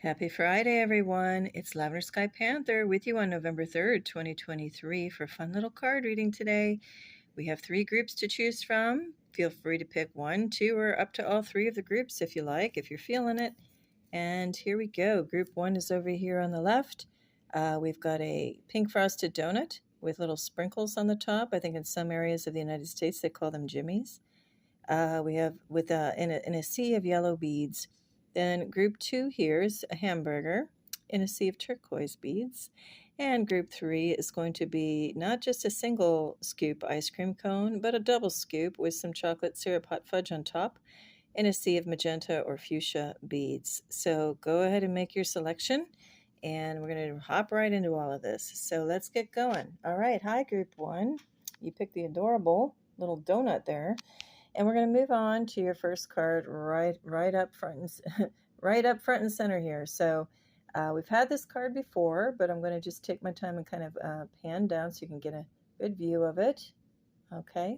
Happy Friday, everyone. It's Lavender Sky Panther with you on November 3rd, 2023 for a fun little card reading today. We have 3 groups to choose from. Feel free to pick 1, 2, or up to all 3 of the groups if you like, if you're feeling it. And here we go. Group 1 is over here on the left. We've got a pink frosted donut with little sprinkles on the top. I think in some areas of the United States they call them jimmies. We have in a sea of yellow beads. Then group 2 here is a hamburger in a sea of turquoise beads. And group 3 is going to be not just a single scoop ice cream cone, but a double scoop with some chocolate syrup hot fudge on top in a sea of magenta or fuchsia beads. So go ahead and make your selection, and we're going to hop right into all of this. So let's get going. All right, hi group 1. You picked the adorable little donut there. And we're going to move on to your first card right up front and center here. So we've had this card before, but I'm going to just take my time and kind of pan down so you can get a good view of it. Okay.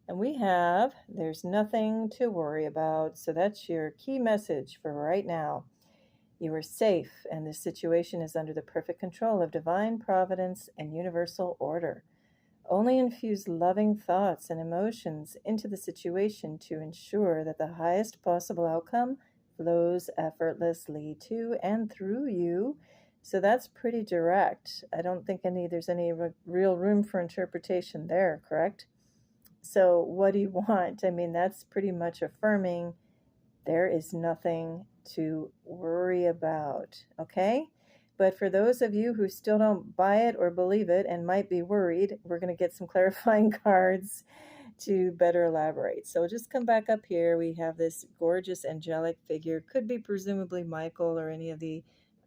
And we have, there's nothing to worry about. So that's your key message for right now. You are safe, and this situation is under the perfect control of divine providence and universal order. Only infuse loving thoughts and emotions into the situation to ensure that the highest possible outcome flows effortlessly to and through you. So that's pretty direct. I don't think there's any real room for interpretation there, correct? So what do you want? I mean, that's pretty much affirming there is nothing to worry about, okay? But for those of you who still don't buy it or believe it and might be worried, we're going to get some clarifying cards to better elaborate. So just come back up here. We have this gorgeous angelic figure. Could be presumably Michael or any of the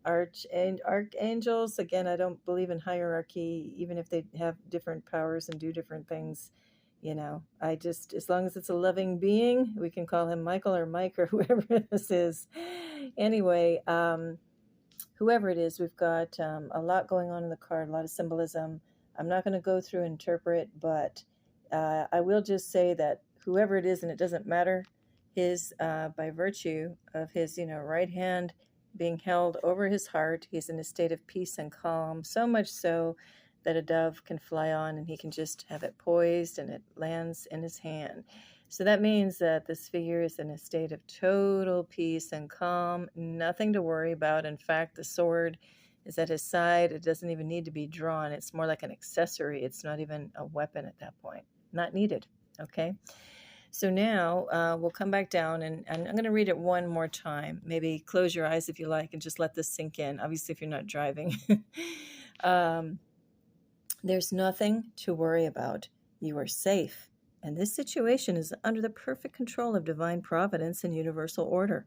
archangels. Again, I don't believe in hierarchy, even if they have different powers and do different things. You know, as long as it's a loving being, we can call him Michael or Mike or whoever this is. Anyway, whoever it is, we've got a lot going on in the card, a lot of symbolism. I'm not going to go through and interpret, but I will just say that whoever it is, and it doesn't matter, his by virtue of his right hand being held over his heart, he's in a state of peace and calm, so much so that a dove can fly on and he can just have it poised and it lands in his hand. So that means that this figure is in a state of total peace and calm, nothing to worry about. In fact, the sword is at his side. It doesn't even need to be drawn. It's more like an accessory. It's not even a weapon at that point. Not needed, okay? So now we'll come back down, and I'm going to read it one more time. Maybe close your eyes if you like and just let this sink in, obviously if you're not driving. There's nothing to worry about. You are safe. And this situation is under the perfect control of divine providence and universal order.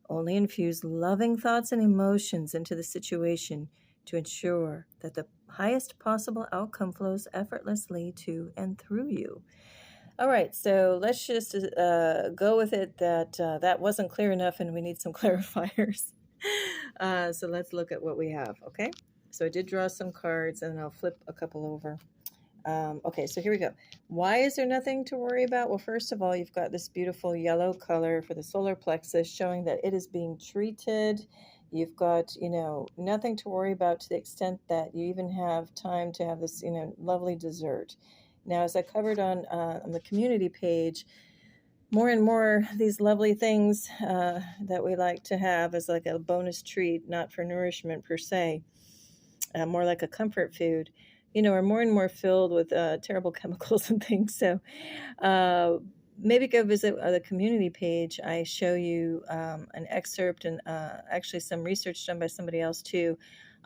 Only infuse loving thoughts and emotions into the situation to ensure that the highest possible outcome flows effortlessly to and through you. All right, so let's just go with it that wasn't clear enough and we need some clarifiers. So let's look at what we have, okay? So I did draw some cards, and I'll flip a couple over. Okay, so here we go. Why is there nothing to worry about? Well, first of all, you've got this beautiful yellow color for the solar plexus showing that it is being treated. You've got, nothing to worry about to the extent that you even have time to have this, lovely dessert. Now, as I covered on the community page, more and more these lovely things that we like to have as like a bonus treat, not for nourishment per se, more like a comfort food, are more and more filled with terrible chemicals and things. So maybe go visit the community page. I show you an excerpt and actually some research done by somebody else too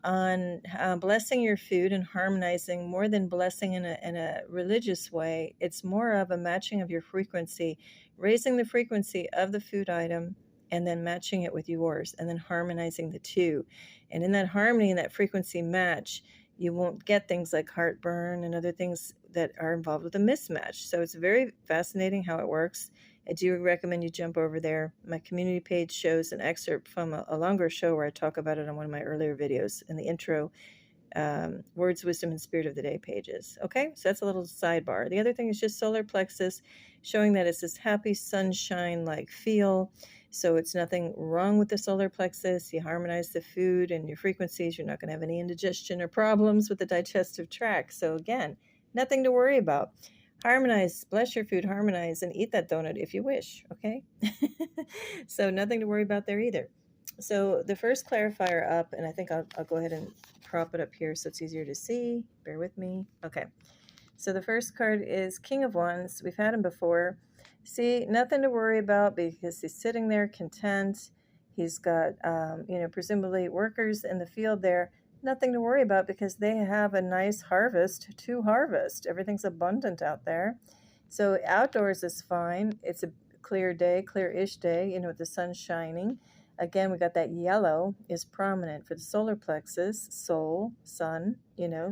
on blessing your food and harmonizing. More than blessing in a religious way, it's more of a matching of your frequency, raising the frequency of the food item and then matching it with yours and then harmonizing the two. And in that harmony and that frequency match, you won't get things like heartburn and other things that are involved with a mismatch. So it's very fascinating how it works. I do recommend you jump over there. My community page shows an excerpt from a longer show where I talk about it on one of my earlier videos in the intro, Words, Wisdom, and Spirit of the Day pages. Okay, so that's a little sidebar. The other thing is just solar plexus, showing that it's this happy sunshine-like feel. So it's nothing wrong with the solar plexus. You harmonize the food and your frequencies. You're not going to have any indigestion or problems with the digestive tract. So again, nothing to worry about. Harmonize, bless your food, harmonize, and eat that donut if you wish, okay? So nothing to worry about there either. So the first clarifier up, and I think I'll go ahead and prop it up here so it's easier to see. Bear with me. Okay. So the first card is King of Wands. We've had him before. See, nothing to worry about because he's sitting there content. He's got, presumably workers in the field there. Nothing to worry about because they have a nice harvest to harvest. Everything's abundant out there. So outdoors is fine. It's a clear day, clear-ish day, with the sun shining. Again, we got that yellow is prominent for the solar plexus, soul, sun,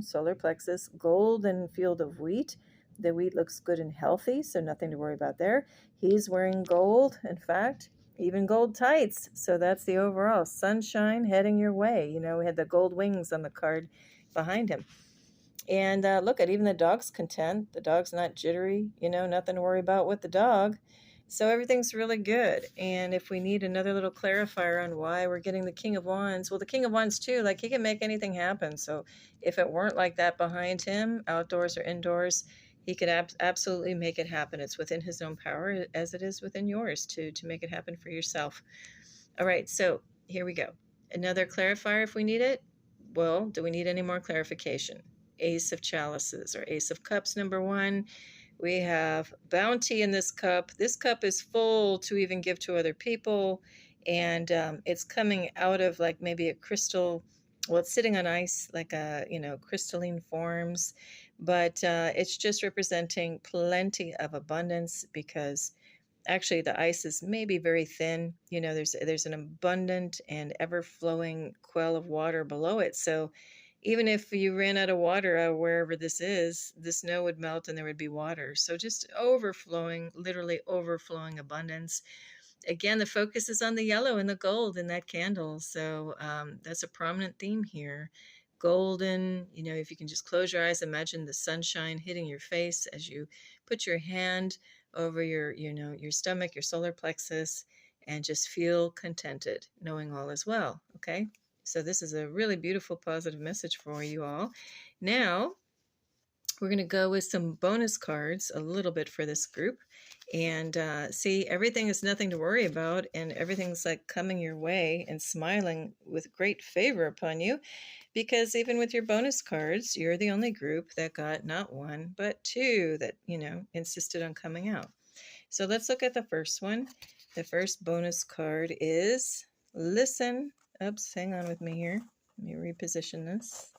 solar plexus, golden field of wheat. The wheat looks good and healthy, so nothing to worry about there. He's wearing gold, in fact, even gold tights. So that's the overall sunshine heading your way. We had the gold wings on the card behind him. And look at even the dog's content. The dog's not jittery, nothing to worry about with the dog. So everything's really good. And if we need another little clarifier on why we're getting the King of Wands, well, the King of Wands too, like he can make anything happen. So if it weren't like that behind him, outdoors or indoors, he could absolutely make it happen. It's within his own power as it is within yours to make it happen for yourself. All right, so here we go. Another clarifier if we need it. Well, do we need any more clarification? Ace of Chalices or Ace of Cups, number 1. We have bounty in this cup. This cup is full to even give to other people. And it's coming out of like maybe a crystal, well, it's sitting on ice, like crystalline forms. But it's just representing plenty of abundance because actually the ice is maybe very thin. There's an abundant and ever-flowing quell of water below it. So even if you ran out of water wherever this is, the snow would melt and there would be water. So just overflowing, literally overflowing abundance. Again, the focus is on the yellow and the gold in that candle. So that's a prominent theme here. Golden, if you can just close your eyes, imagine the sunshine hitting your face as you put your hand over your stomach, your solar plexus, and just feel contented, knowing all is well, okay? So this is a really beautiful, positive message for you all. Now, we're going to go with some bonus cards a little bit for this group. And see, everything is nothing to worry about, and everything's like coming your way and smiling with great favor upon you. Because even with your bonus cards, you're the only group that got not 1, but 2 that, insisted on coming out. So let's look at the first one. The first bonus card is Listen. Oops, hang on with me here. Let me reposition this.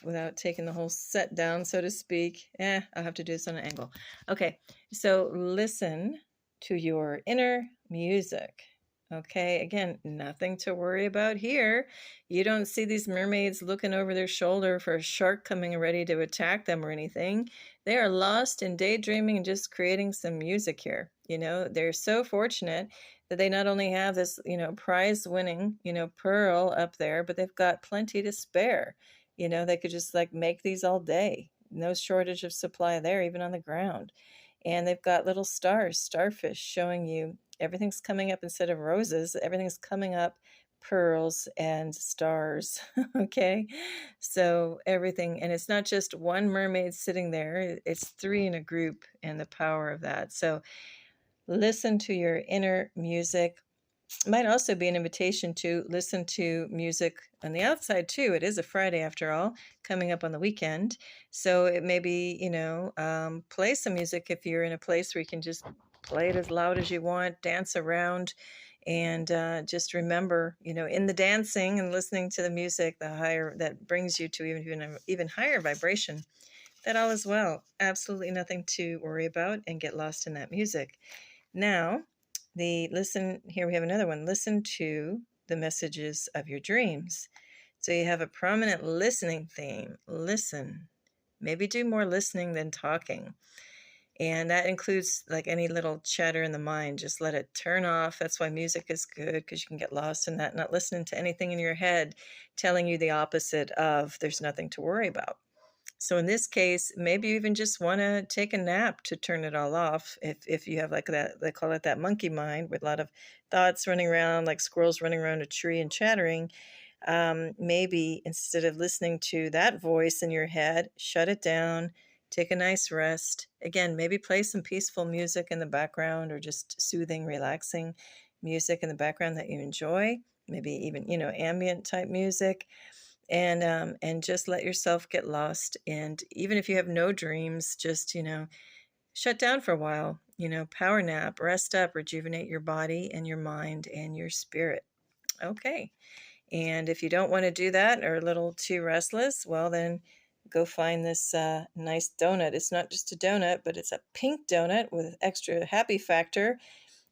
Without taking the whole set down, so to speak. I'll have to do this on an angle. Okay, so listen to your inner music. Okay, again, nothing to worry about here. You don't see these mermaids looking over their shoulder for a shark coming ready to attack them or anything. They are lost in daydreaming and just creating some music here. They're so fortunate that they not only have this, prize-winning, pearl up there, but they've got plenty to spare. They could just like make these all day. No shortage of supply there, even on the ground. And they've got little stars, starfish, showing you everything's coming up instead of roses. Everything's coming up pearls and stars. Okay, so everything, and it's not just one mermaid sitting there, it's 3 in a group, and the power of that. So listen to your inner music. Might also be an invitation to listen to music on the outside too. It is a Friday after all, coming up on the weekend. So it may be, play some music if you're in a place where you can just play it as loud as you want, dance around, and just remember, in the dancing and listening to the music, the higher that brings you to even higher vibration, that all is well. Absolutely nothing to worry about, and get lost in that music. Now, here we have another one. Listen to the messages of your dreams. So you have a prominent listening theme. Listen. Maybe do more listening than talking. And that includes like any little chatter in the mind. Just let it turn off. That's why music is good, because you can get lost in that, not listening to anything in your head telling you the opposite of there's nothing to worry about. So in this case, maybe you even just want to take a nap to turn it all off. If you have like that, they call it that monkey mind with a lot of thoughts running around, like squirrels running around a tree and chattering. Maybe instead of listening to that voice in your head, shut it down, take a nice rest. Again, maybe play some peaceful music in the background or just soothing, relaxing music in the background that you enjoy. Maybe even, ambient type music, and just let yourself get lost. And even if you have no dreams, just shut down for a while. Power nap, rest up, rejuvenate your body and your mind and your spirit. Okay. And if you don't want to do that or a little too restless, well, then go find this nice donut. It's not just a donut, but it's a pink donut with extra happy factor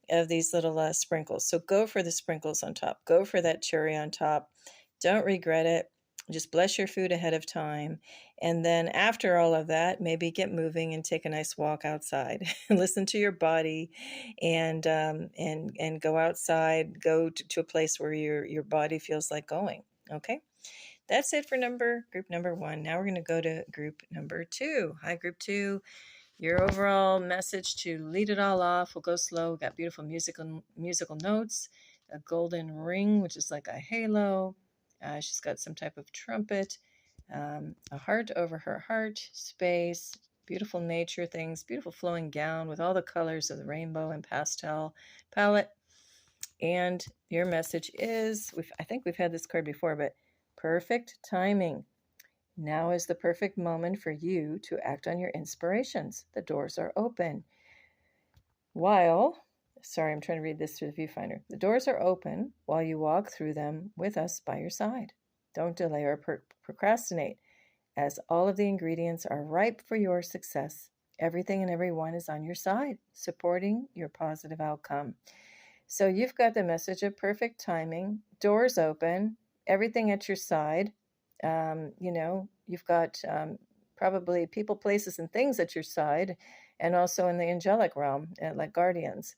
of these little sprinkles. So go for the sprinkles on top. Go for that cherry on top. Don't regret it. Just bless your food ahead of time. And then after all of that, maybe get moving and take a nice walk outside. Listen to your body, and go outside. Go to a place where your body feels like going. Okay. That's it for group number 1. Now we're going to go to group number 2. Hi, group 2. Your overall message to lead it all off. We'll go slow. We've got beautiful musical notes, a golden ring, which is like a halo. She's got some type of trumpet, a heart over her heart, space, beautiful nature things, beautiful flowing gown with all the colors of the rainbow and pastel palette. And your message is, I think we've had this card before, but perfect timing. Now is the perfect moment for you to act on your inspirations. The doors are open. Sorry, I'm trying to read this through the viewfinder. The doors are open while you walk through them with us by your side. Don't delay or procrastinate, as all of the ingredients are ripe for your success. Everything and everyone is on your side, supporting your positive outcome. So you've got the message of perfect timing, doors open, everything at your side. You've got probably people, places, and things at your side, and also in the angelic realm, like guardians.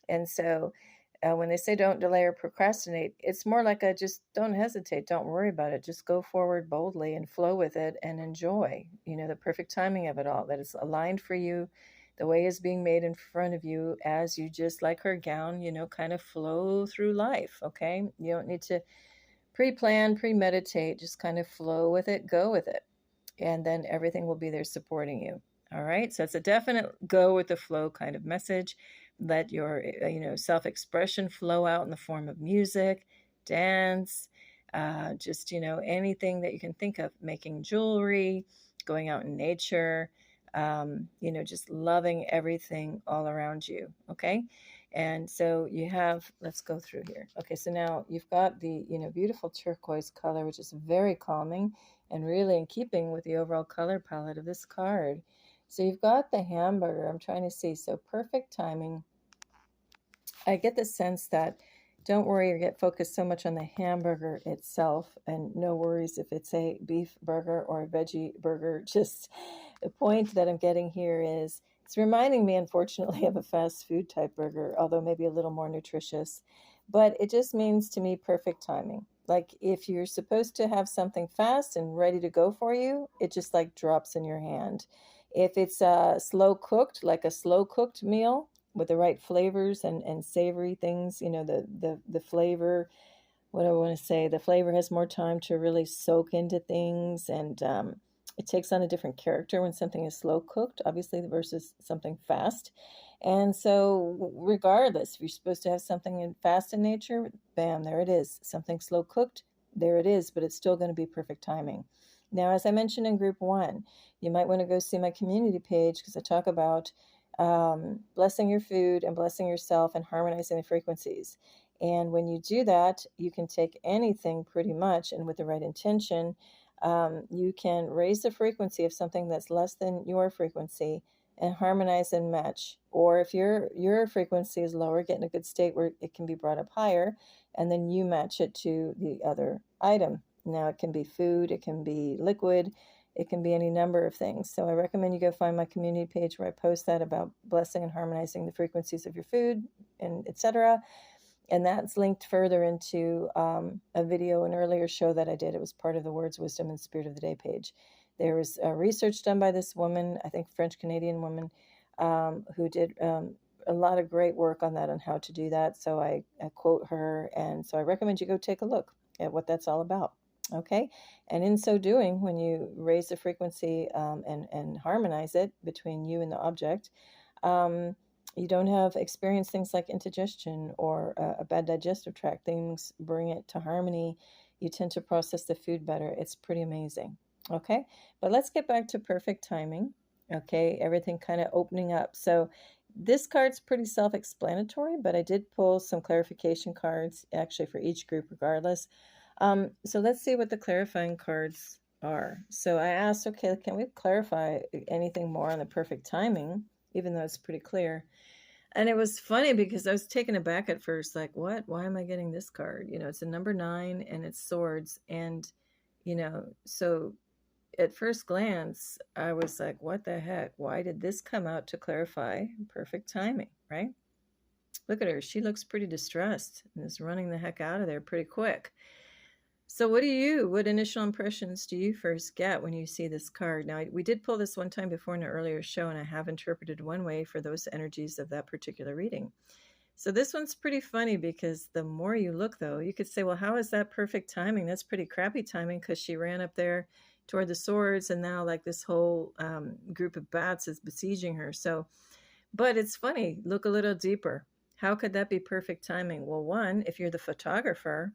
And so when they say don't delay or procrastinate, it's more like just don't hesitate, don't worry about it, just go forward boldly and flow with it and enjoy, the perfect timing of it all, that it's aligned for you. The way is being made in front of you as you, just like her gown, kind of flow through life, okay? You don't need to pre-plan, premeditate, just kind of flow with it, go with it. And then everything will be there supporting you. All right. So it's a definite go with the flow kind of message. Let your, self-expression flow out in the form of music, dance, just, anything that you can think of, making jewelry, going out in nature, just loving everything all around you. Okay. And so you have, let's go through here. Okay, so now you've got the, beautiful turquoise color, which is very calming and really in keeping with the overall color palette of this card. So you've got the hamburger. I'm trying to see. So perfect timing. I get the sense that don't worry or get focused so much on the hamburger itself, and no worries if it's a beef burger or a veggie burger. Just the point that I'm getting here is, it's reminding me, unfortunately, of a fast food type burger, although maybe a little more nutritious. But it just means to me perfect timing. Like if you're supposed to have something fast and ready to go for you, it just like drops in your hand. If it's slow cooked, like a slow cooked meal with the right flavors and savory things, the flavor, what do I want to say? The flavor has more time to really soak into things, and it takes on a different character when something is slow cooked, obviously, versus something fast. And so regardless, if you're supposed to have something fast in nature, bam, there it is. Something slow cooked, there it is, but it's still going to be perfect timing. Now, as I mentioned in group 1, you might want to go see my community page, because I talk about blessing your food and blessing yourself and harmonizing the frequencies. And when you do that, you can take anything pretty much, and with the right intention, you can raise the frequency of something that's less than your frequency and harmonize and match. Or if your frequency is lower, get in a good state where it can be brought up higher, and then you match it to the other item. Now, it can be food, it can be liquid, it can be any number of things. So I recommend you go find my community page where I post that about blessing and harmonizing the frequencies of your food, and etc. And that's linked further into a video, an earlier show that I did. It was part of the Words, Wisdom, and Spirit of the Day page. There was research done by this woman, I think French-Canadian woman, who did a lot of great work on that, on how to do that. So I quote her, and so I recommend you go take a look at what that's all about. Okay, and in so doing, when you raise the frequency and harmonize it between you and the object, you don't have experience things like indigestion or a bad digestive tract. Things bring it to harmony. You tend to process the food better. It's pretty amazing. Okay, but let's get back to perfect timing. Okay, everything kind of opening up. So this card's pretty self-explanatory, but I did pull some clarification cards actually for each group regardless. So let's see what the clarifying cards are. So I asked, okay, can we clarify anything more on the perfect timing, even though it's pretty clear? And it was funny because I was taken aback at first, like, what? Why am I getting this card? You know, it's a number 9 and it's swords. And, you know, so at first glance, I was like, what the heck? Why did this come out to clarify perfect timing, right? Look at her. She looks pretty distressed and is running the heck out of there pretty quick. So what initial impressions do you first get when you see this card? Now, we did pull this one time before in an earlier show, and I have interpreted one way for those energies of that particular reading. So this one's pretty funny because the more you look, though, you could say, well, how is that perfect timing? That's pretty crappy timing because she ran up there toward the swords, and now like this whole group of bats is besieging her. So, but it's funny. Look a little deeper. How could that be perfect timing? Well, one, if you're the photographer,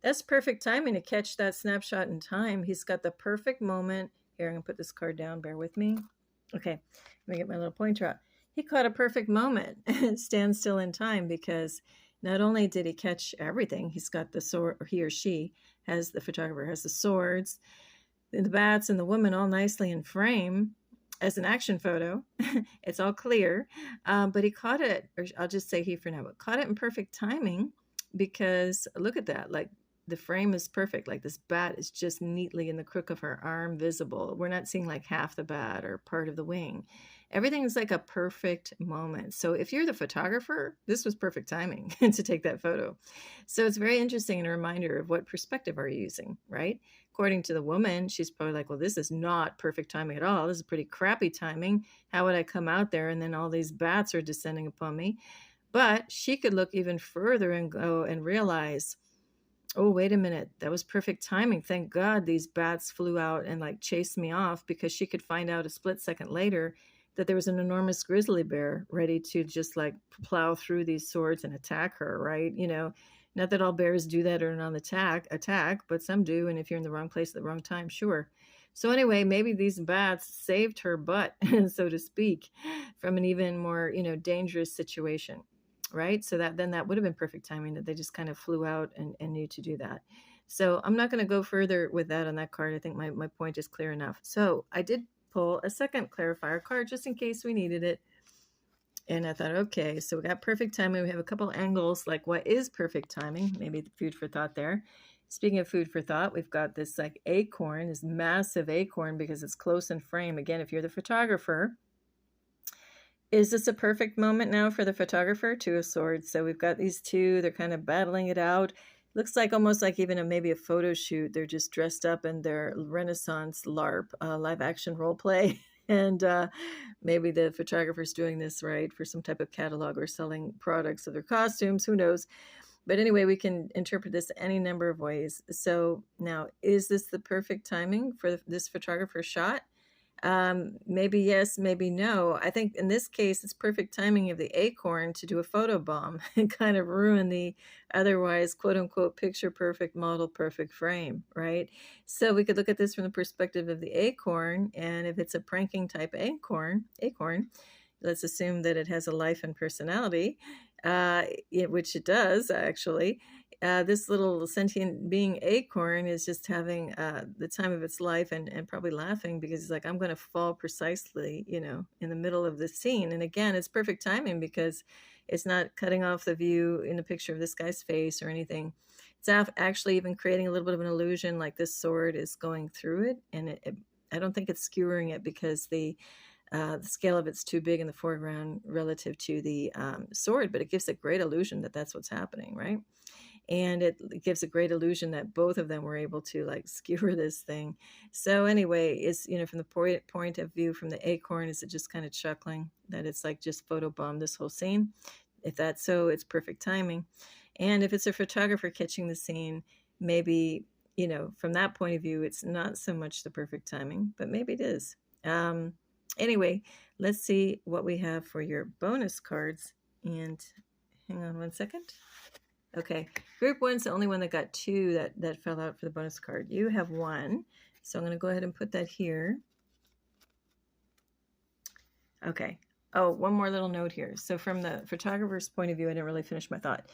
that's perfect timing to catch that snapshot in time. He's got the perfect moment. Here, I'm going to put this card down. Bear with me. Okay, let me get my little pointer out. He caught a perfect moment and stands still in time because not only did he catch everything, he's got the sword, or he or she has, the photographer has the swords, the bats, and the woman all nicely in frame as an action photo. It's all clear, but he caught it, or I'll just say he for now, but caught it in perfect timing because look at that, like, the frame is perfect. Like this bat is just neatly in the crook of her arm visible. We're not seeing like half the bat or part of the wing. Everything is like a perfect moment. So if you're the photographer, this was perfect timing to take that photo. So it's very interesting and a reminder of what perspective are you using, right? According to the woman, she's probably like, well, this is not perfect timing at all. This is pretty crappy timing. How would I come out there and then all these bats are descending upon me? But she could look even further and go and realize, oh, wait a minute, that was perfect timing. Thank God these bats flew out and like chased me off, because she could find out a split second later that there was an enormous grizzly bear ready to just like plow through these swords and attack her, right? You know, not that all bears do that or are on attack, but some do. And if you're in the wrong place at the wrong time, sure. So anyway, maybe these bats saved her butt, so to speak, from an even more, you know, dangerous situation. Right? So that would have been perfect timing, that they just kind of flew out and knew to do that. So I'm not going to go further with that on that card. I think my point is clear enough. So I did pull a second clarifier card just in case we needed it. And I thought, okay, so we got perfect timing. We have a couple angles, like what is perfect timing? Maybe food for thought there. Speaking of food for thought, we've got this like acorn, this massive acorn, because it's close in frame. Again, if you're the photographer, is this a perfect moment now for the photographer? Two of Swords. So we've got these two. They're kind of battling it out. Looks like almost like even maybe a photo shoot. They're just dressed up in their Renaissance LARP, live action role play. And maybe the photographer's doing this, right, for some type of catalog or selling products of their costumes. Who knows? But anyway, we can interpret this any number of ways. So now, is this the perfect timing for this photographer shot? Maybe yes, maybe no. I think in this case, it's perfect timing of the acorn to do a photo bomb and kind of ruin the otherwise quote unquote picture perfect, model perfect frame, right? So we could look at this from the perspective of the acorn, and if it's a pranking type acorn, let's assume that it has a life and personality, which it does actually. This little sentient being acorn is just having the time of its life and probably laughing because it's like, I'm going to fall precisely, you know, in the middle of this scene. And again, it's perfect timing because it's not cutting off the view in the picture of this guy's face or anything. It's actually even creating a little bit of an illusion like this sword is going through it. And I don't think it's skewering it because the scale of it's too big in the foreground relative to the sword, but it gives a great illusion that that's what's happening, right? and it gives a great illusion that both of them were able to like skewer this thing. So anyway, it's, you know, from the point of view from the acorn, is it just kind of chuckling that it's like just photobombed this whole scene? If that's so, it's perfect timing. And if it's a photographer catching the scene, maybe, you know, from that point of view, it's not so much the perfect timing, but maybe it is. Anyway, let's see what we have for your bonus cards. And hang on one second. Okay, group one's the only one that got two that fell out for the bonus card. You have one, so I'm going to go ahead and put that here. Okay. Oh, one more little note here. So from the photographer's point of view, I didn't really finish my thought.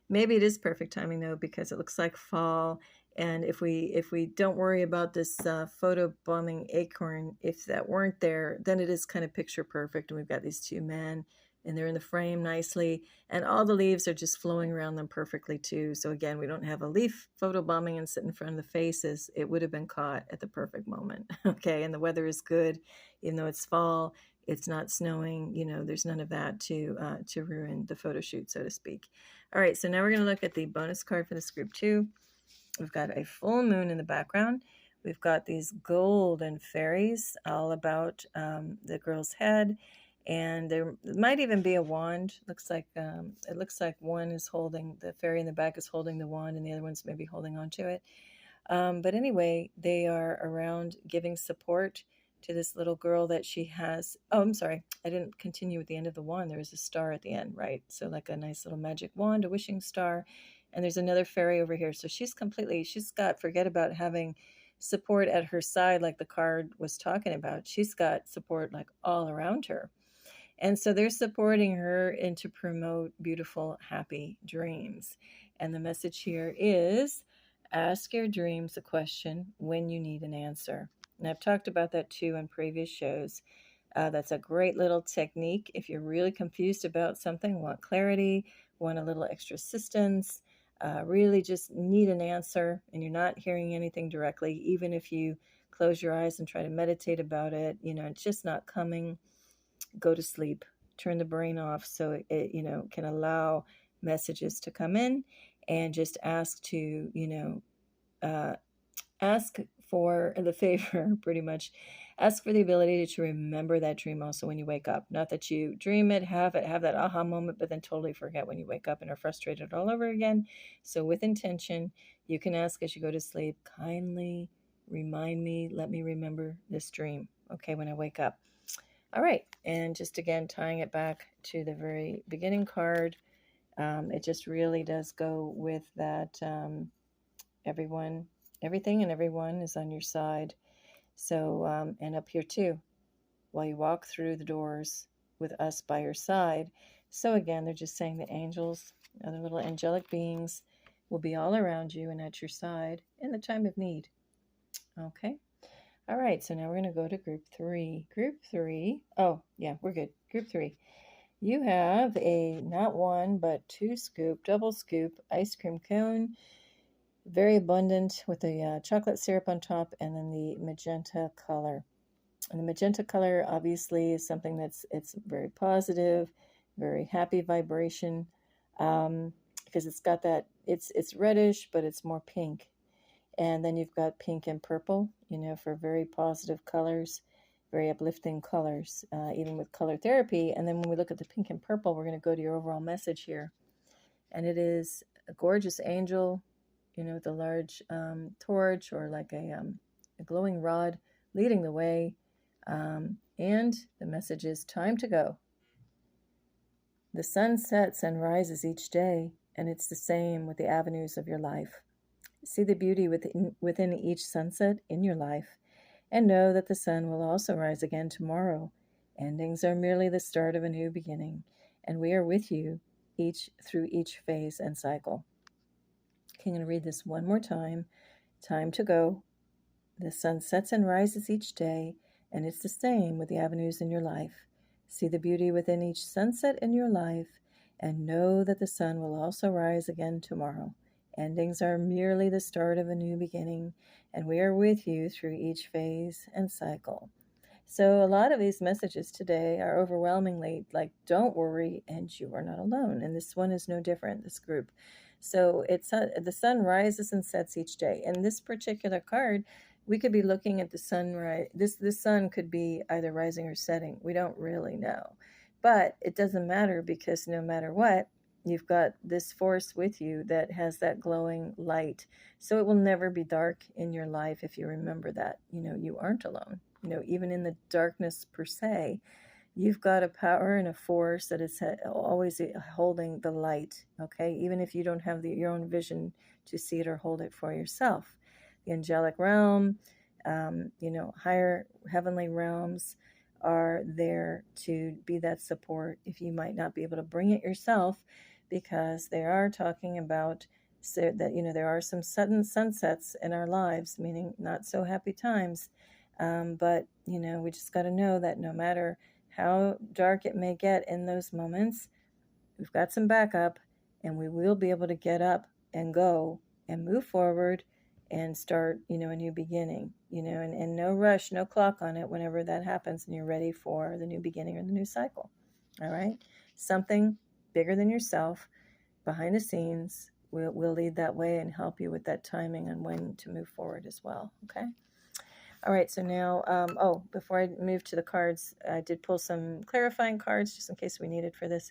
Maybe it is perfect timing though, because it looks like fall. And if we don't worry about this photo bombing acorn, if that weren't there, then it is kind of picture perfect. And we've got these two men, and they're in the frame nicely, and all the leaves are just flowing around them perfectly too. So again, we don't have a leaf photo bombing and sit in front of the faces. It would have been caught at the perfect moment. Okay, and the weather is good, even though it's fall. It's not snowing, you know, there's none of that to ruin the photo shoot, so to speak. All right, so now we're going to look at the bonus card for this group 2. We've got a full moon in the background. We've got these golden fairies all about the girl's head, and there might even be a wand. It looks like one is holding, the fairy in the back is holding the wand, and the other one's maybe holding on to it. But anyway, they are around giving support to this little girl that she has. Oh, I'm sorry. I didn't continue with the end of the wand. There was a star at the end, right? So like a nice little magic wand, a wishing star. And there's another fairy over here. So she's got, forget about having support at her side like the card was talking about. She's got support like all around her. And so they're supporting her and to promote beautiful, happy dreams. And the message here is ask your dreams a question when you need an answer. And I've talked about that too in previous shows. That's a great little technique. If you're really confused about something, want clarity, want a little extra assistance, really just need an answer, and you're not hearing anything directly, even if you close your eyes and try to meditate about it, you know, it's just not coming. Go to sleep, turn the brain off so it you know, can allow messages to come in, and just ask to, you know, ask for the favor, pretty much. Ask for the ability to remember that dream also when you wake up. Not that you dream it, have that aha moment, but then totally forget when you wake up and are frustrated all over again. So with intention, you can ask as you go to sleep, kindly remind me, let me remember this dream, okay, when I wake up. All right, and just again, tying it back to the very beginning card, it just really does go with that everything and everyone is on your side. So, and up here too, while you walk through the doors with us by your side. So again, they're just saying the angels, other little angelic beings, will be all around you and at your side in the time of need. Okay. All right, so now we're going to go to group 3. Group 3, oh, yeah, we're good. Group 3. You have a not one, but 2 scoop, double scoop ice cream cone, very abundant with the chocolate syrup on top, and then the magenta color. And the magenta color obviously is something it's very positive, very happy vibration, because it's got that, it's reddish, but it's more pink. And then you've got pink and purple, you know, for very positive colors, very uplifting colors, even with color therapy. And then when we look at the pink and purple, we're going to go to your overall message here. And it is a gorgeous angel, you know, with a large torch or like a glowing rod leading the way. And the message is time to go. The sun sets and rises each day, and it's the same with the avenues of your life. See the beauty within each sunset in your life, and know that the sun will also rise again tomorrow. Endings are merely the start of a new beginning, and we are with you through each phase and cycle. Okay, I'm going to read this one more time. Time to go. The sun sets and rises each day, and it's the same with the avenues in your life. See the beauty within each sunset in your life, and know that the sun will also rise again tomorrow. Endings are merely the start of a new beginning, and we are with you through each phase and cycle. So a lot of these messages today are overwhelmingly like, don't worry, and you are not alone. And this one is no different, this group. So it's the sun rises and sets each day. And this particular card, we could be looking at the sunrise. This sun could be either rising or setting. We don't really know. But it doesn't matter, because no matter what, you've got this force with you that has that glowing light. So it will never be dark in your life if you remember that. You aren't alone. Even in the darkness per se, you've got a power and a force that is always holding the light, okay? Even if you don't have your own vision to see it or hold it for yourself. The angelic realm, higher heavenly realms are there to be that support if you might not be able to bring it yourself, because they are talking about that, there are some sudden sunsets in our lives, meaning not so happy times. But, we just got to know that no matter how dark it may get in those moments, we've got some backup, and we will be able to get up and go and move forward and start, a new beginning, and no rush, no clock on it whenever that happens and you're ready for the new beginning or the new cycle. All right. Something bigger than yourself behind the scenes will lead that way and help you with that timing on when to move forward as well. Okay. All right, so now, before I move to the cards, I did pull some clarifying cards just in case we needed for this.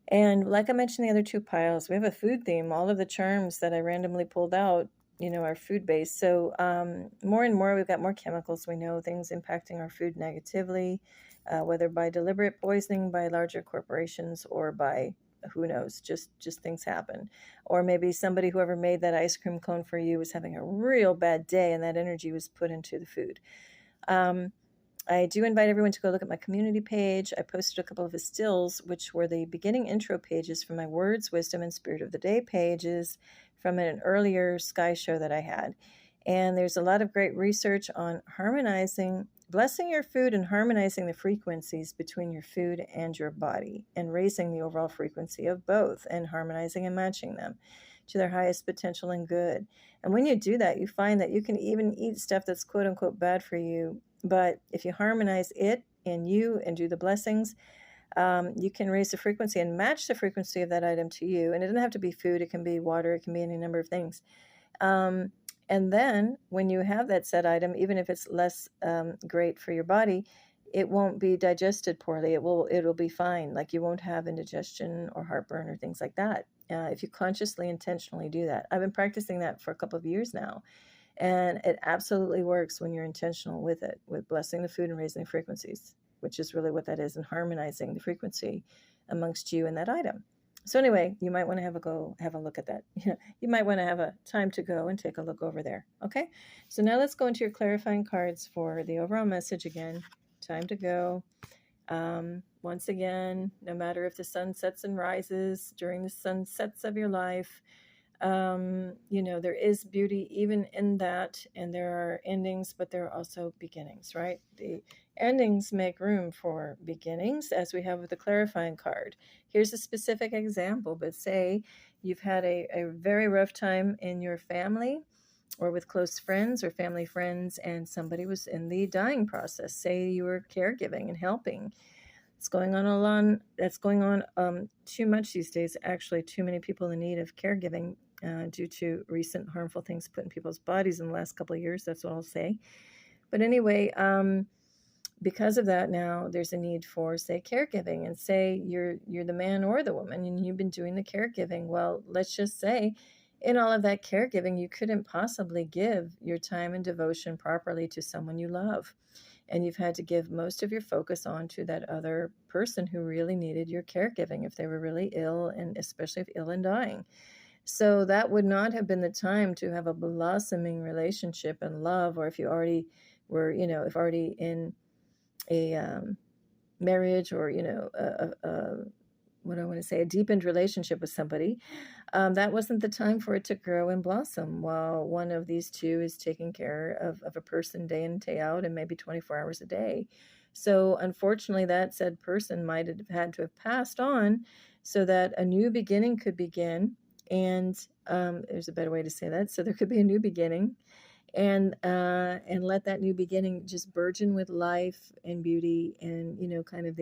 And like I mentioned, the other two piles, we have a food theme. All of the charms that I randomly pulled out, are food-based. So more and more, we've got more chemicals. We know things impacting our food negatively, whether by deliberate poisoning by larger corporations or by, who knows, just things happen. Or maybe somebody, whoever made that ice cream cone for you, was having a real bad day and that energy was put into the food. I do invite everyone to go look at my community page. I posted a couple of stills, which were the beginning intro pages for my Words, Wisdom, and Spirit of the Day pages from an earlier Sky show that I had. And there's a lot of great research on blessing your food and harmonizing the frequencies between your food and your body, and raising the overall frequency of both, and harmonizing and matching them to their highest potential and good. And when you do that, you find that you can even eat stuff that's quote unquote bad for you. But if you harmonize it and you and do the blessings, you can raise the frequency and match the frequency of that item to you. And it doesn't have to be food. It can be water. It can be any number of things. And then when you have that said item, even if it's less great for your body, it won't be digested poorly. It'll be fine. Like, you won't have indigestion or heartburn or things like that. If you consciously, intentionally do that. I've been practicing that for a couple of years now. And it absolutely works when you're intentional with it, with blessing the food and raising the frequencies, which is really what that is, and harmonizing the frequency amongst you and that item. So anyway, you might want to have a look at that. You might want to have a time to go and take a look over there. Okay. So now let's go into your clarifying cards for the overall message again. Time to go. Once again, no matter if the sun sets and rises during the sunsets of your life, there is beauty even in that, and there are endings, but there are also beginnings, right? The endings make room for beginnings, as we have with the clarifying card. Here's a specific example, but say you've had a very rough time in your family or with close friends or family friends, and somebody was in the dying process. Say you were caregiving and helping. That's going on too much these days. Actually, too many people in need of caregiving due to recent harmful things put in people's bodies in the last couple of years. That's what I'll say. But anyway, because of that, now there's a need for, say, caregiving. And say you're the man or the woman, and you've been doing the caregiving. Well, let's just say in all of that caregiving, you couldn't possibly give your time and devotion properly to someone you love. And you've had to give most of your focus on to that other person who really needed your caregiving if they were really ill, and especially if ill and dying. So that would not have been the time to have a blossoming relationship and love, or if you already were, if already in a marriage, or, what I want to say, a deepened relationship with somebody, that wasn't the time for it to grow and blossom while one of these two is taking care of a person day in, day out, and maybe 24 hours a day. So unfortunately, that said person might have had to have passed on so that a new beginning could begin. And there's a better way to say that. So there could be a new beginning, and let that new beginning just burgeon with life and beauty, and, kind of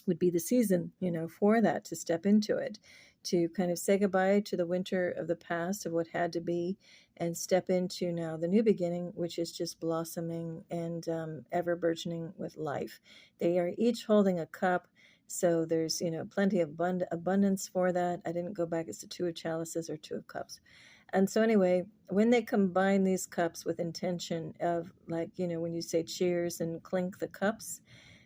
would be the season, for that, to step into it, to kind of say goodbye to the winter of the past, of what had to be, and step into now the new beginning, which is just blossoming and ever burgeoning with life. They are each holding a cup, so there's, plenty of abundance for that. I didn't go back. It's the 2 of chalices or 2 of cups. And so anyway, when they combine these cups with intention of, like, when you say cheers and clink the cups,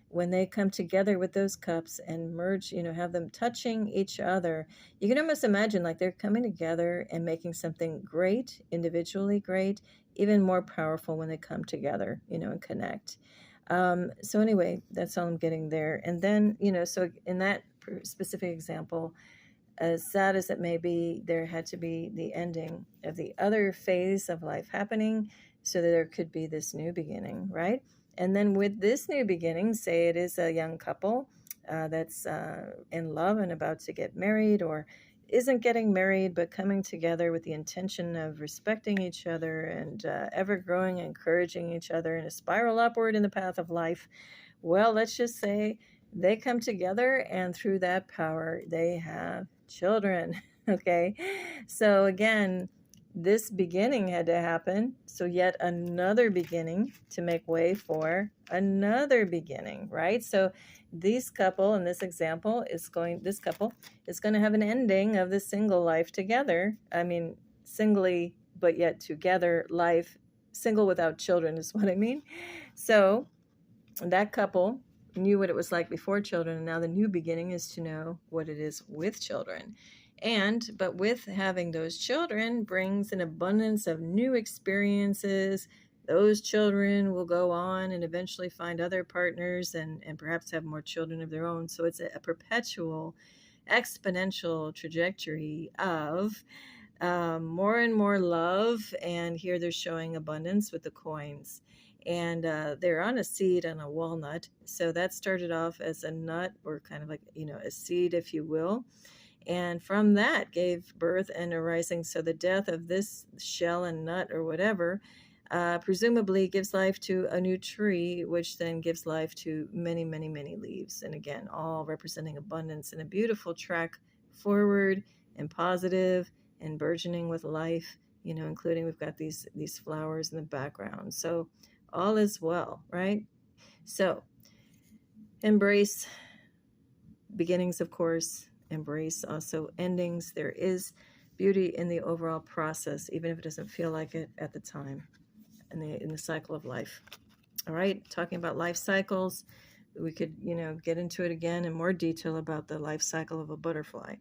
when they come together with those cups and merge, have them touching each other, you can almost imagine like they're coming together and making something great, individually great, even more powerful when they come together, and connect. So anyway, that's all I'm getting there. And then, so in that specific example, as sad as it may be, there had to be the ending of the other phase of life happening so that there could be this new beginning, right? And then with this new beginning, say it is a young couple that's in love and about to get married, or isn't getting married but coming together with the intention of respecting each other and ever growing, encouraging each other in a spiral upward in the path of life. Well, let's just say they come together, and through that power, they have children. Okay. So again, this beginning had to happen. So yet another beginning to make way for another beginning, right? So this couple in this example this couple is going to have an ending of the single life together. I mean, singly, but yet together life, single without children is what I mean. So that couple knew what it was like before children, and now the new beginning is to know what it is with children. But with having those children brings an abundance of new experiences. Those children will go on and eventually find other partners and perhaps have more children of their own. So it's a perpetual, exponential trajectory of more and more love. And here they're showing abundance with the coins. And they're on a seed on a walnut. So that started off as a nut, or kind of like, a seed, if you will. And from that gave birth and arising. So the death of this shell and nut or whatever presumably gives life to a new tree, which then gives life to many, many, many leaves. And again, all representing abundance and a beautiful track forward and positive and burgeoning with life, including we've got these flowers in the background. So all is well, right? So embrace beginnings, of course. Embrace also endings. There is beauty in the overall process, even if it doesn't feel like it at the time in the cycle of life. All right, talking about life cycles, we could, get into it again in more detail about the life cycle of a butterfly.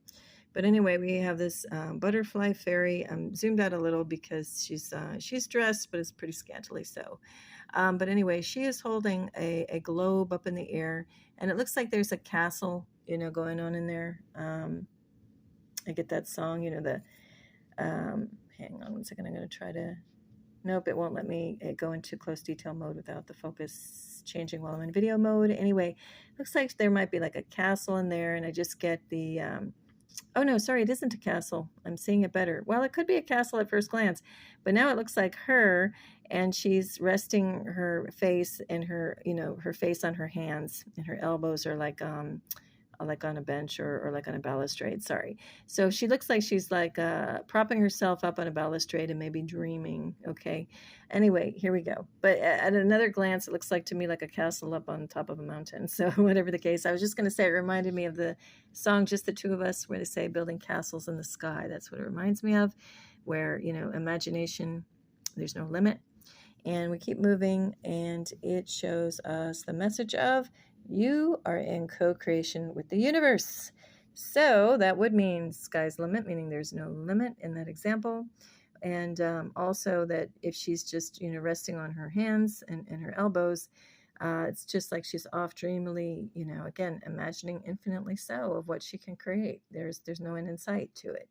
But anyway, we have this butterfly fairy. I'm zoomed out a little because she's dressed, but it's pretty scantily so. But anyway, she is holding a globe up in the air, and it looks like there's a castle, going on in there. I get that song, hang on one second. I'm going to try to, nope, it won't let me go into close detail mode without the focus changing while I'm in video mode. Anyway, looks like there might be like a castle in there, and I just get the, oh no, sorry, it isn't a castle. I'm seeing it better. Well, it could be a castle at first glance, but now it looks like her, and she's resting her face and her face on her hands, and her elbows are like on a bench or like on a balustrade. Sorry. So she looks like she's like propping herself up on a balustrade and maybe dreaming. Okay. Anyway, here we go. But at another glance, it looks like to me like a castle up on top of a mountain. So whatever the case, I was just going to say, it reminded me of the song Just the Two of Us, where they say building castles in the sky. That's what it reminds me of, where, imagination, there's no limit. And we keep moving, and it shows us the message of you are in co-creation with the universe. So that would mean sky's limit, meaning there's no limit in that example. And also that if she's just, resting on her hands and her elbows, it's just like she's off dreamily, again, imagining infinitely so of what she can create. There's no end in sight to it.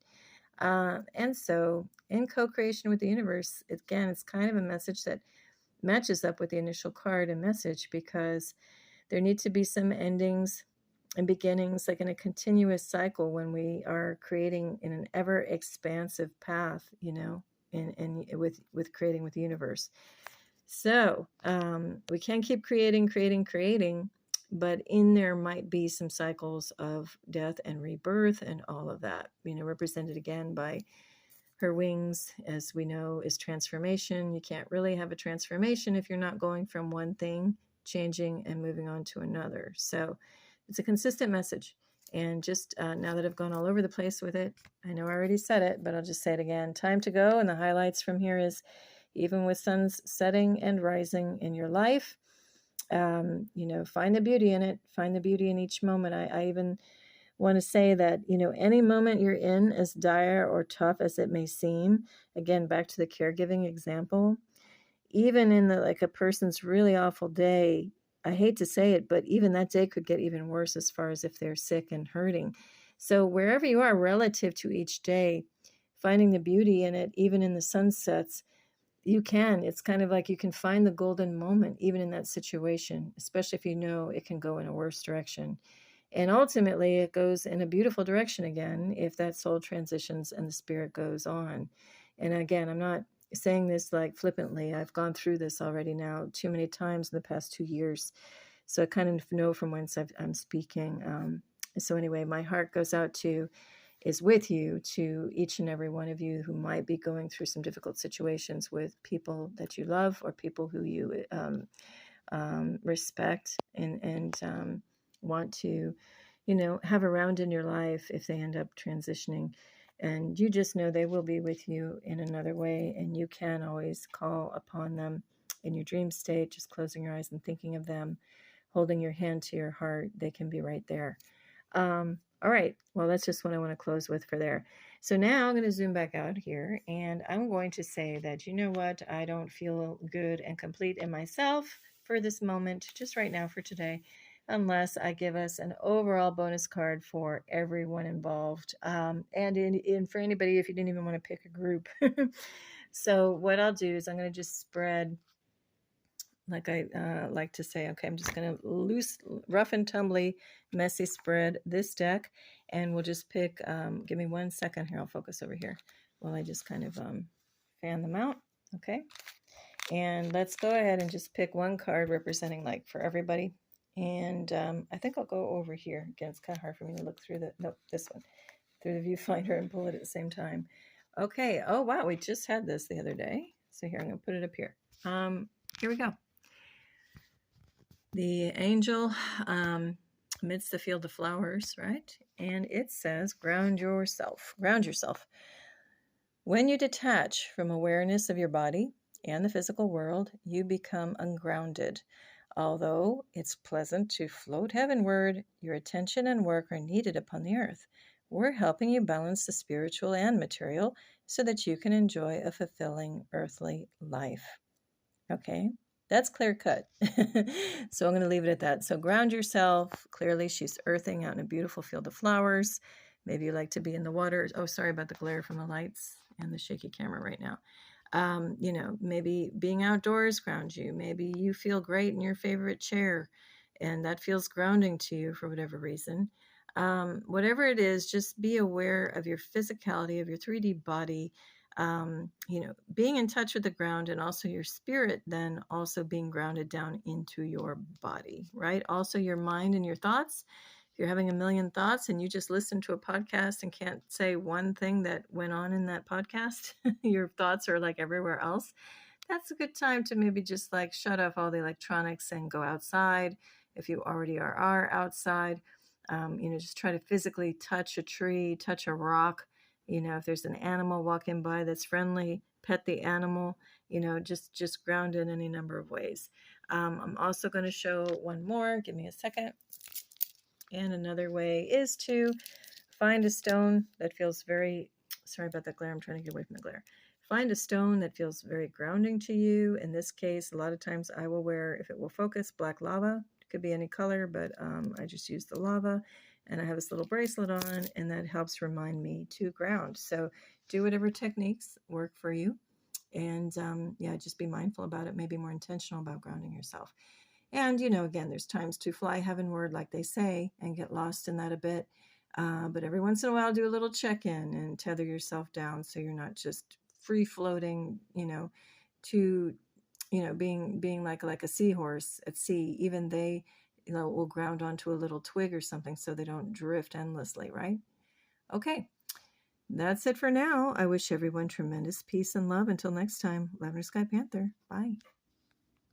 And so in co-creation with the universe, again, it's kind of a message that matches up with the initial card and message, because there need to be some endings and beginnings, like in a continuous cycle when we are creating in an ever expansive path, and with creating with the universe. So we can keep creating, but in there might be some cycles of death and rebirth and all of that, represented again by her wings, as we know, is transformation. You can't really have a transformation if you're not going from one thing, changing and moving on to another. So it's a consistent message. And just now that I've gone all over the place with it, I know I already said it, but I'll just say it again. Time to go. And the highlights from here is, even with suns setting and rising in your life, find the beauty in it. Find the beauty in each moment. I even want to say that, any moment you're in, as dire or tough as it may seem, again, back to the caregiving example, even in like a person's really awful day, I hate to say it, but even that day could get even worse as far as if they're sick and hurting. So wherever you are relative to each day, finding the beauty in it, even in the sunsets, it's kind of like you can find the golden moment, even in that situation, especially if you know it can go in a worse direction. And ultimately, it goes in a beautiful direction again if that soul transitions and the spirit goes on. And again, I'm not saying this like flippantly. I've gone through this already now too many times in the past 2 years. So I kind of know from whence I'm speaking. So anyway, my heart goes out is with you, to each and every one of you who might be going through some difficult situations with people that you love or people who you respect and want to, have around in your life if they end up transitioning. And you just know they will be with you in another way, and you can always call upon them in your dream state, just closing your eyes and thinking of them, holding your hand to your heart. They can be right there. All right. Well, that's just what I want to close with for there. So now I'm going to zoom back out here, and I'm going to say that, you know what? I don't feel good and complete in myself for this moment, just right now for today, unless I give us an overall bonus card for everyone involved. And for anybody, if you didn't even want to pick a group. So what I'll do is I'm going to just spread, like I like to say, okay, I'm just going to rough and tumbly, messy spread this deck, and we'll just pick, give me 1 second here, I'll focus over here while I just kind of fan them out, okay? And let's go ahead and just pick one card representing, like, for everybody. And I think I'll go over here. Again, it's kind of hard for me to look through this one, through the viewfinder and pull it at the same time. Okay, oh wow, we just had this the other day. So here, I'm going to put it up here. Here we go. The angel amidst the field of flowers, right? And it says, ground yourself. Ground yourself. When you detach from awareness of your body and the physical world, you become ungrounded. Although it's pleasant to float heavenward, your attention and work are needed upon the earth. We're helping you balance the spiritual and material so that you can enjoy a fulfilling earthly life. Okay? That's clear cut. So I'm going to leave it at that. So ground yourself. Clearly, she's earthing out in a beautiful field of flowers. Maybe you like to be in the water. Oh, sorry about the glare from the lights and the shaky camera right now. Maybe being outdoors grounds you. Maybe you feel great in your favorite chair, and that feels grounding to you for whatever reason. Whatever it is, just be aware of your physicality, of your 3D body, being in touch with the ground, and also your spirit then also being grounded down into your body, right? Also your mind and your thoughts. If you're having a million thoughts and you just listen to a podcast and can't say one thing that went on in that podcast, your thoughts are like everywhere else. That's a good time to maybe just like shut off all the electronics and go outside. If you already are outside, just try to physically touch a tree, touch a rock. If there's an animal walking by that's friendly, pet the animal, just ground in any number of ways. I'm also going to show one more. Give me a second. And another way is to find a stone that feels very, sorry about that glare, I'm trying to get away from the glare. Find a stone that feels very grounding to you. In this case, a lot of times I will wear, if it will focus, black lava. It could be any color, but I just use the lava. And I have this little bracelet on, and that helps remind me to ground. So do whatever techniques work for you. And just be mindful about it, maybe more intentional about grounding yourself. And, again, there's times to fly heavenward, like they say, and get lost in that a bit. But every once in a while, do a little check-in and tether yourself down so you're not just free floating, to, being like a seahorse at sea. Even they will ground onto a little twig or something so they don't drift endlessly, right? Okay, that's it for now. I wish everyone tremendous peace and love. Until next time, Lavender Sky Panther. Bye.